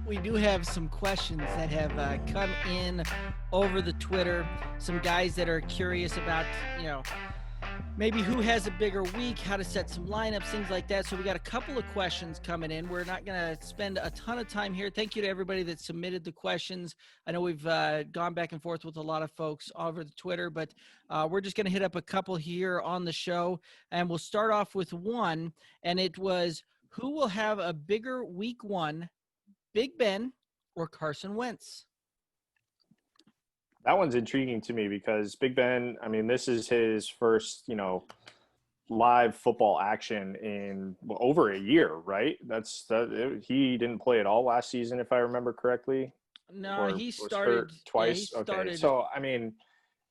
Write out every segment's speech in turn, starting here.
We do have some questions that have come in over the Twitter. Some guys that are curious about, you know, maybe who has a bigger week, how to set some lineups, things like that. So we got a couple of questions coming in. We're not going to spend a ton of time here. Thank you to everybody that submitted the questions. I know we've gone back and forth with a lot of folks over the Twitter, but we're just going to hit up a couple here on the show. And we'll start off with one, and it was, who will have a bigger week one, Big Ben or Carson Wentz? That one's intriguing to me because Big Ben, I mean, this is his first, live football action in over a year, right? He didn't play at all last season, if I remember correctly. No, Or he was started hurt twice. Yeah, he Okay, started. so I mean,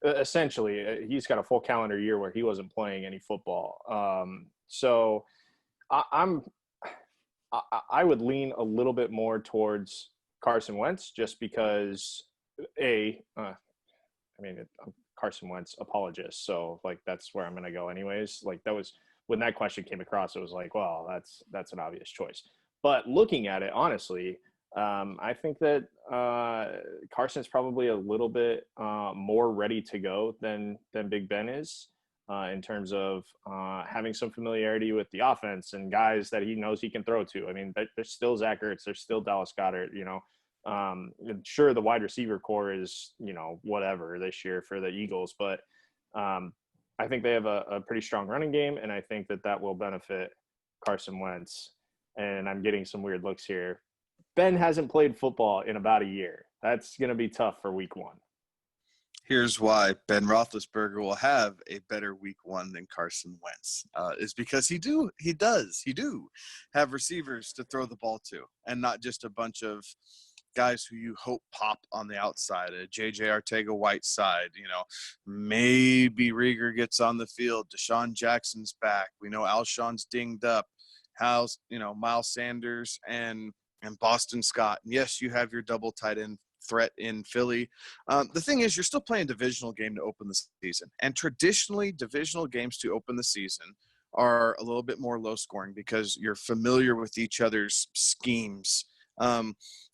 essentially, he's got a full calendar year where he wasn't playing any football. So I'm I would lean a little bit more towards Carson Wentz just because I'm Carson Wentz apologist, so like that's where I'm going to go anyways. Like that was when that question came across, it was like, well, that's an obvious choice. But looking at it honestly, I think that Carson's probably a little bit more ready to go than Big Ben is. In terms of having some familiarity with the offense and guys that he knows he can throw to. I mean, there's still Zach Ertz, there's still Dallas Goedert, sure, the wide receiver core is, whatever this year for the Eagles, but I think they have a pretty strong running game, and I think that will benefit Carson Wentz. And I'm getting some weird looks here. Ben hasn't played football in about a year. That's going to be tough for week one. Here's why Ben Roethlisberger will have a better week one than Carson Wentz is because he do have receivers to throw the ball to, and not just a bunch of guys who you hope pop on the outside. A J.J. Arcega-Whiteside, maybe Rieger gets on the field. Deshaun Jackson's back. We know Alshon's dinged up. Miles Sanders and Boston Scott. And yes, you have your double tight end threat in Philly. The thing is, you're still playing a divisional game to open the season. And traditionally, divisional games to open the season are a little bit more low scoring because you're familiar with each other's schemes.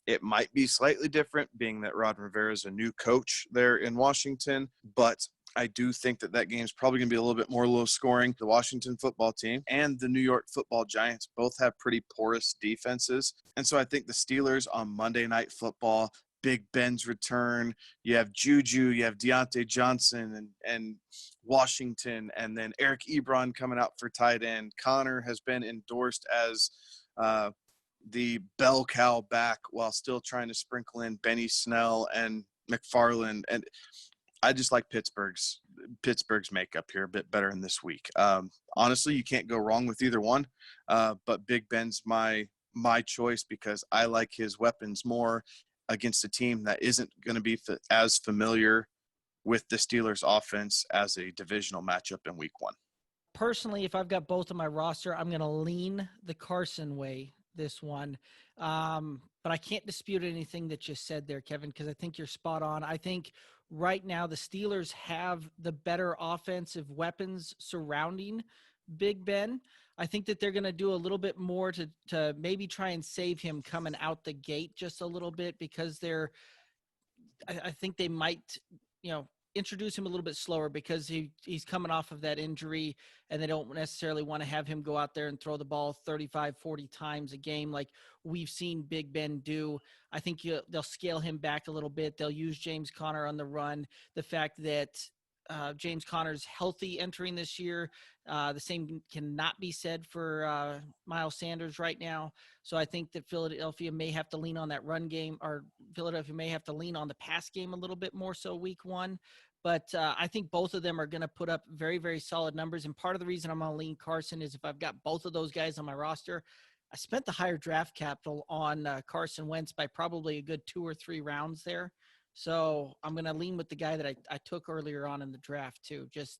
It might be slightly different being that Rod Rivera is a new coach there in Washington, but I do think that game is probably going to be a little bit more low scoring. The Washington football team and the New York football Giants both have pretty porous defenses. And so I think the Steelers on Monday Night Football, Big Ben's return, you have Juju, you have Deontay Johnson and Washington, and then Eric Ebron coming out for tight end. Connor has been endorsed as the bell cow back while still trying to sprinkle in Benny Snell and McFarland. And I just like Pittsburgh's makeup here a bit better in this week. Honestly, you can't go wrong with either one, but Big Ben's my choice because I like his weapons more against a team that isn't going to be as familiar with the Steelers offense as a divisional matchup in week one. Personally, if I've got both on my roster, I'm going to lean the Carson way this one. But I can't dispute anything that you said there, Kevin, because I think you're spot on. I think right now the Steelers have the better offensive weapons surrounding Big Ben. I think that they're going to do a little bit more to maybe try and save him coming out the gate just a little bit because I think they might, introduce him a little bit slower because he's coming off of that injury, and they don't necessarily want to have him go out there and throw the ball 35, 40 times a game like we've seen Big Ben do. I think they'll scale him back a little bit. They'll use James Conner on the run. The fact that James Conner's healthy entering this year, the same cannot be said for Miles Sanders right now. So I think that Philadelphia may have to lean on that run game, or Philadelphia may have to lean on the pass game a little bit more so week one. But I think both of them are going to put up very, very solid numbers. And part of the reason I'm going to lean Carson is if I've got both of those guys on my roster, I spent the higher draft capital on Carson Wentz by probably a good 2 or 3 rounds there. So I'm going to lean with the guy that I took earlier on in the draft too. Just,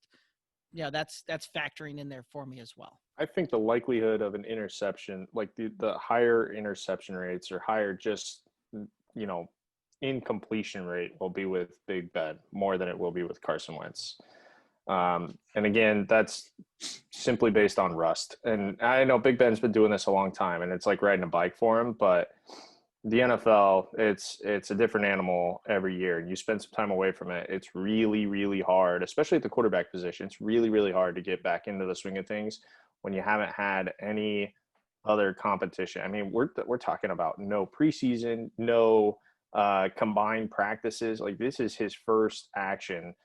that's factoring in there for me as well. I think the likelihood of an interception, like the higher interception rates or higher just, incompletion rate will be with Big Ben more than it will be with Carson Wentz. And again, that's simply based on rust. And I know Big Ben's been doing this a long time, and it's like riding a bike for him, but The NFL, it's a different animal every year. You spend some time away from it. It's really, really hard, especially at the quarterback position. It's really, really hard to get back into the swing of things when you haven't had any other competition. I mean, we're talking about no preseason, no combined practices. Like this is his first action.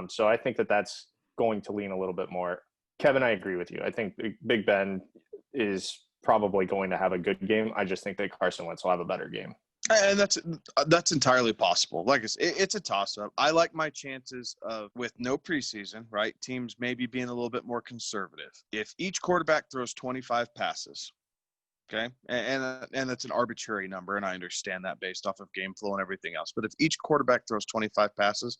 So I think that that's going to lean a little bit more. Kevin, I agree with you. I think Big Ben is probably going to have a good game. I just think that Carson Wentz will have a better game. And that's entirely possible. Like it's a toss-up. I like my chances of with no preseason, right? Teams maybe being a little bit more conservative. If each quarterback throws 25 passes, okay, and that's an arbitrary number, and I understand that based off of game flow and everything else. But if each quarterback throws 25 passes,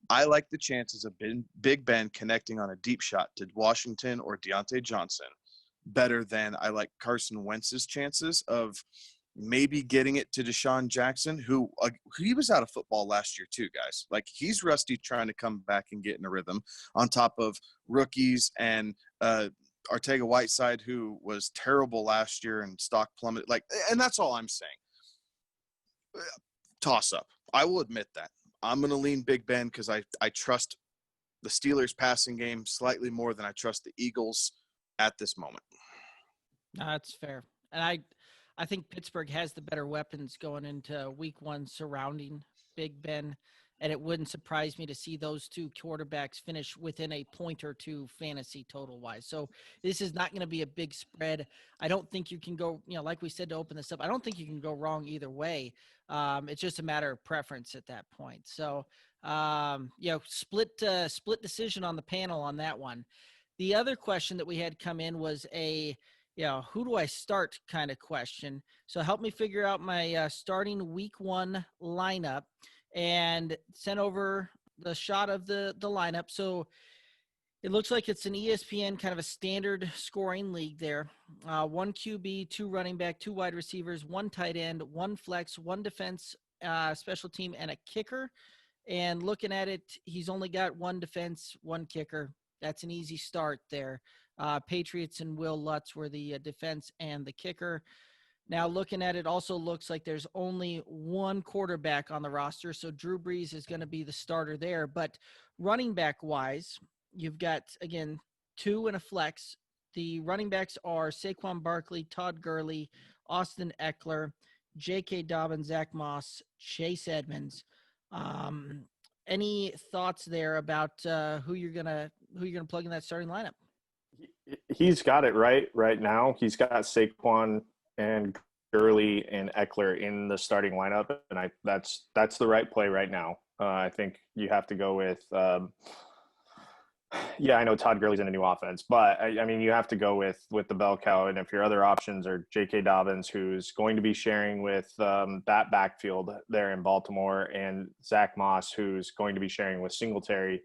I like the chances of Big Ben connecting on a deep shot to Washington or Deontay Johnson better than I like Carson Wentz's chances of maybe getting it to Deshaun Jackson, who he was out of football last year too, guys. Like he's rusty trying to come back and get in a rhythm on top of rookies and Ortega-Whiteside, who was terrible last year and stock plummeted. Like, and that's all I'm saying. Toss up. I will admit that. I'm going to lean Big Ben because I trust the Steelers passing game slightly more than I trust the Eagles at this moment. That's fair. And I think Pittsburgh has the better weapons going into week one surrounding Big Ben. And it wouldn't surprise me to see those two quarterbacks finish within a point or two fantasy total wise. So this is not going to be a big spread. I don't think you can go, like we said to open this up, I don't think you can go wrong either way. It's just a matter of preference at that point. So, split decision on the panel on that one. The other question that we had come in was who do I start kind of question. So help me figure out my starting week one lineup and sent over the shot of the lineup. So it looks like it's an ESPN kind of a standard scoring league there. One QB, two running back, two wide receivers, one tight end, one flex, one defense, special team, and a kicker. And looking at it, he's only got one defense, one kicker. That's an easy start there. Patriots and Will Lutz were the defense and the kicker. Now, looking at it, also looks like there's only one quarterback on the roster, so Drew Brees is going to be the starter there. But running back-wise, you've got, again, two and a flex. The running backs are Saquon Barkley, Todd Gurley, Austin Eckler, J.K. Dobbins, Zach Moss, Chase Edmonds. Any thoughts there about who you're gonna plug in that starting lineup? He's got it right now. He's got Saquon and Gurley and Eckler in the starting lineup, and that's the right play right now. I think you have to go with. I know Todd Gurley's in a new offense, but I mean you have to go with the bell cow. And if your other options are J.K. Dobbins, who's going to be sharing with that backfield there in Baltimore, and Zach Moss, who's going to be sharing with Singletary.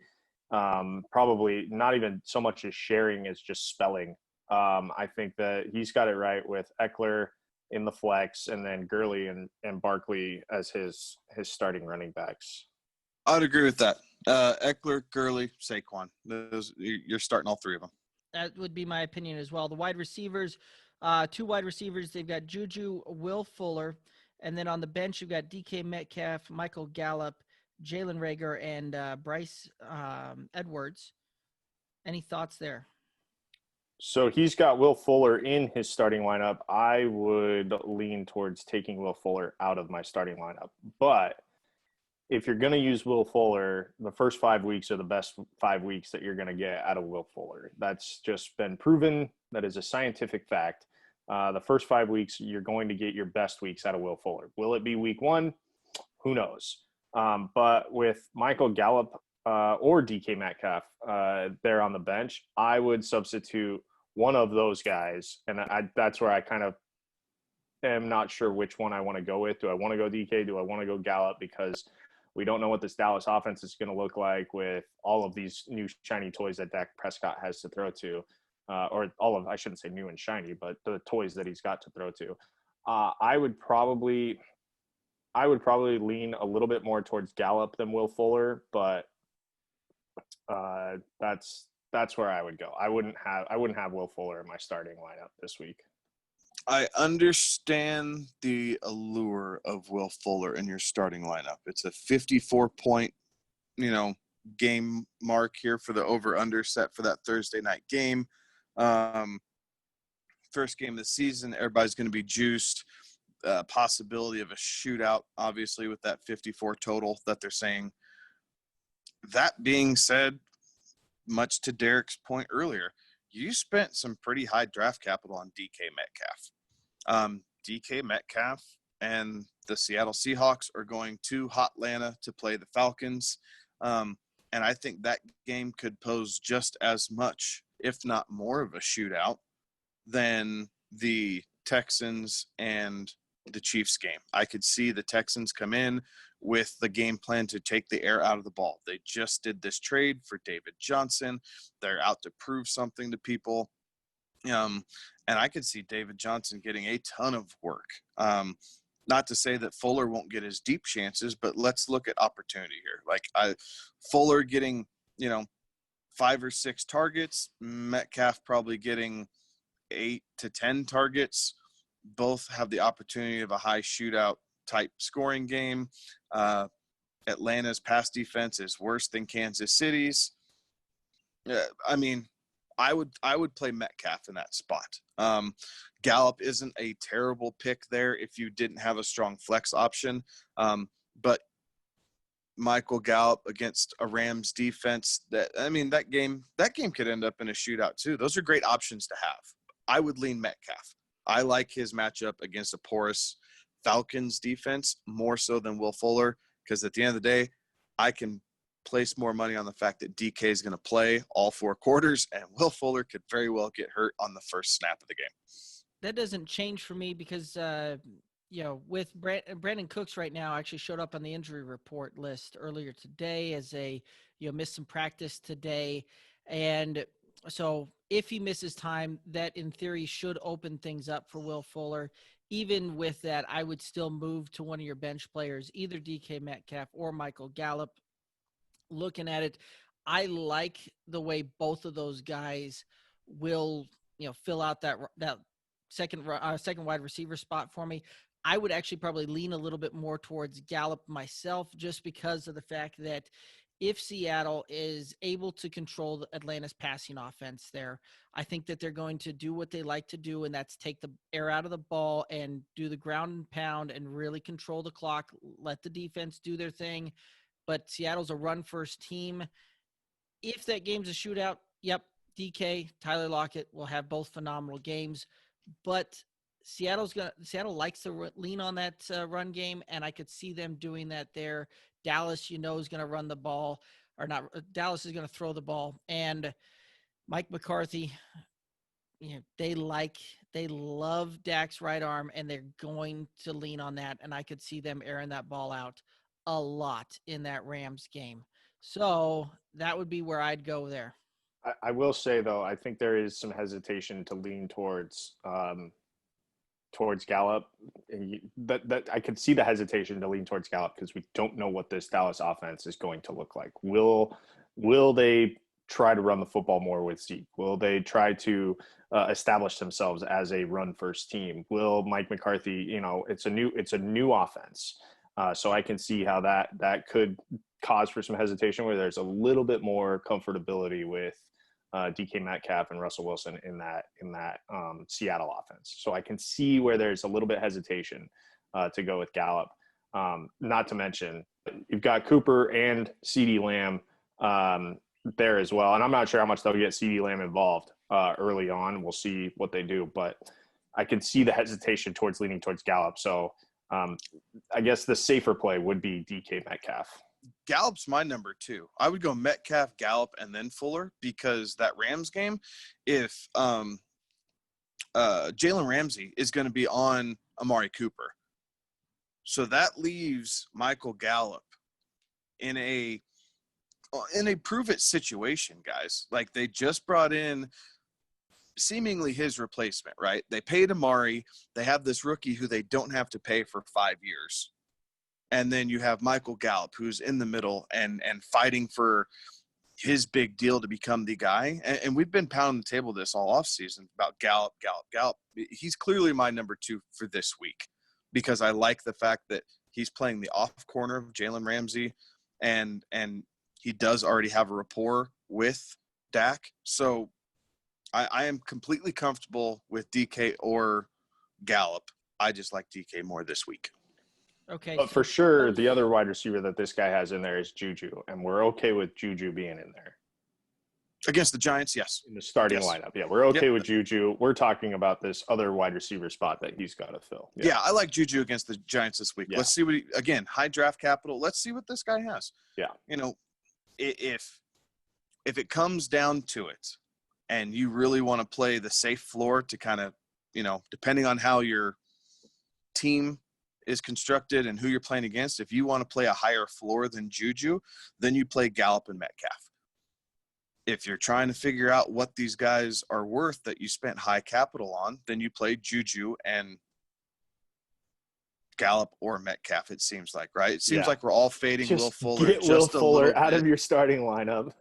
Probably not even so much as sharing as just spelling. I think that he's got it right with Eckler in the flex and then Gurley and Barkley as his starting running backs. I'd agree with that. Eckler, Gurley, Saquon. You're starting all three of them. That would be my opinion as well. The wide receivers, two wide receivers, they've got Juju, Will Fuller, and then on the bench you've got DK Metcalf, Michael Gallup, Jalen Reagor, and Bryce Edwards. Any thoughts there? So he's got Will Fuller in his starting lineup. I would lean towards taking Will Fuller out of my starting lineup. But if you're going to use Will Fuller, the first 5 weeks are the best 5 weeks that you're going to get out of Will Fuller. That's just been proven. That is a scientific fact. The first 5 weeks, you're going to get your best weeks out of Will Fuller. Will it be week one? Who knows? But with Michael Gallup or DK Metcalf there on the bench, I would substitute one of those guys. And that's where I kind of am not sure which one I want to go with. Do I want to go DK? Do I want to go Gallup? Because we don't know what this Dallas offense is going to look like with all of these new shiny toys that Dak Prescott has to throw to. Or all of, I shouldn't say new and shiny, but the toys that he's got to throw to. I would probably lean a little bit more towards Gallup than Will Fuller, but that's where I would go. I wouldn't have Will Fuller in my starting lineup this week. I understand the allure of Will Fuller in your starting lineup. It's a 54-point, game mark here for the over-under set for that Thursday night game. First game of the season, everybody's going to be juiced. Possibility of a shootout, obviously, with that 54 total that they're saying. That being said, much to Derek's point earlier, you spent some pretty high draft capital on DK Metcalf. DK Metcalf and the Seattle Seahawks are going to Hotlanta to play the Falcons. And I think that game could pose just as much, if not more of a shootout than the Texans and the Chiefs game. I could see the Texans come in with the game plan to take the air out of the ball. They just did this trade for David Johnson. They're out to prove something to people. And I could see David Johnson getting a ton of work. Not to say that Fuller won't get his deep chances, but let's look at opportunity here. Fuller getting, 5 or 6 targets, Metcalf probably getting 8 to 10 targets. Both have the opportunity of a high shootout type scoring game. Atlanta's pass defense is worse than Kansas City's. I would play Metcalf in that spot. Gallup isn't a terrible pick there if you didn't have a strong flex option. But Michael Gallup against a Rams defense, that game could end up in a shootout too. Those are great options to have. I would lean Metcalf. I like his matchup against a porous Falcons defense more so than Will Fuller, because at the end of the day, I can place more money on the fact that DK is going to play all 4 quarters, and Will Fuller could very well get hurt on the first snap of the game. That doesn't change for me because, with Brandon Cooks right now actually showed up on the injury report list earlier today as missed some practice today. And so if he misses time, that in theory should open things up for Will Fuller. Even with that, I would still move to one of your bench players, either DK Metcalf or Michael Gallup. Looking at it, I like the way both of those guys will, fill out that second wide receiver spot for me. I would actually probably lean a little bit more towards Gallup myself, just because of the fact that if Seattle is able to control Atlanta's passing offense there, I think that they're going to do what they like to do, and that's take the air out of the ball and do the ground and pound and really control the clock, let the defense do their thing. But Seattle's a run-first team. If that game's a shootout, yep, DK, Tyler Lockett will have both phenomenal games. But Seattle likes to lean on that run game, and I could see them doing that there. Dallas, is going to run the ball, or not. Dallas is going to throw the ball, and Mike McCarthy, they love Dak's right arm, and they're going to lean on that, and I could see them airing that ball out a lot in that Rams game. So that would be where I'd go there. I will say, though, I think there is some hesitation to lean towards Gallup. That I could see the hesitation to lean towards Gallup because we don't know what this Dallas offense is going to look like. Will they try to run the football more with Zeke? Will they try to establish themselves as a run-first team? Will Mike McCarthy? It's a new offense, so I can see how that could cause for some hesitation where there's a little bit more comfortability with DK Metcalf and Russell Wilson in that Seattle offense. So I can see where there's a little bit hesitation to go with Gallup. Not to mention you've got Cooper and CeeDee Lamb there as well. And I'm not sure how much they'll get CeeDee Lamb involved early on. We'll see what they do, but I can see the hesitation towards leaning towards Gallup. So I guess the safer play would be DK Metcalf. Gallup's my number 2. I would go Metcalf, Gallup, and then Fuller, because that Rams game, if Jalen Ramsey is going to be on Amari Cooper, so that leaves Michael Gallup in a prove-it situation, guys. Like, they just brought in seemingly his replacement, right? They paid Amari. They have this rookie who they don't have to pay for 5 years. And then you have Michael Gallup, who's in the middle and fighting for his big deal to become the guy. And we've been pounding the table this all offseason about Gallup. He's clearly my number 2 for this week because I like the fact that he's playing the off corner of Jalen Ramsey, and he does already have a rapport with Dak. So I am completely comfortable with DK or Gallup. I just like DK more this week. Okay. But for sure, the other wide receiver that this guy has in there is Juju, and we're okay with Juju being in there. Against the Giants, yes. In the starting Yes. lineup. Yeah, we're okay with Juju. We're talking about this other wide receiver spot that he's got to fill. Yeah, I like Juju against the Giants this week. Yeah. Let's see what again, high draft capital. Let's see what this guy has. Yeah. You know, if it comes down to it and you really want to play the safe floor to kind of, depending on how your team is constructed and who you're playing against, if you want to play a higher floor than Juju, then you play Gallup and Metcalf. If you're trying to figure out what these guys are worth that you spent high capital on, then you play Juju and Gallup or Metcalf, it seems like, right? It seems like we're all fading Will Fuller. Get Will Fuller out of your starting lineup.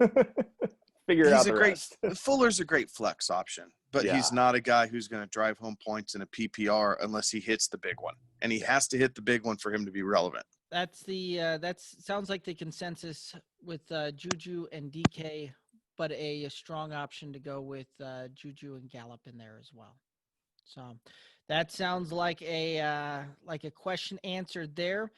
Figure out the rest. Fuller's a great flex option, but he's not a guy who's going to drive home points in a PPR unless he hits the big one. And he has to hit the big one for him to be relevant. That's sounds like the consensus with Juju and DK, but a strong option to go with Juju and Gallup in there as well. So that sounds like a question answered there.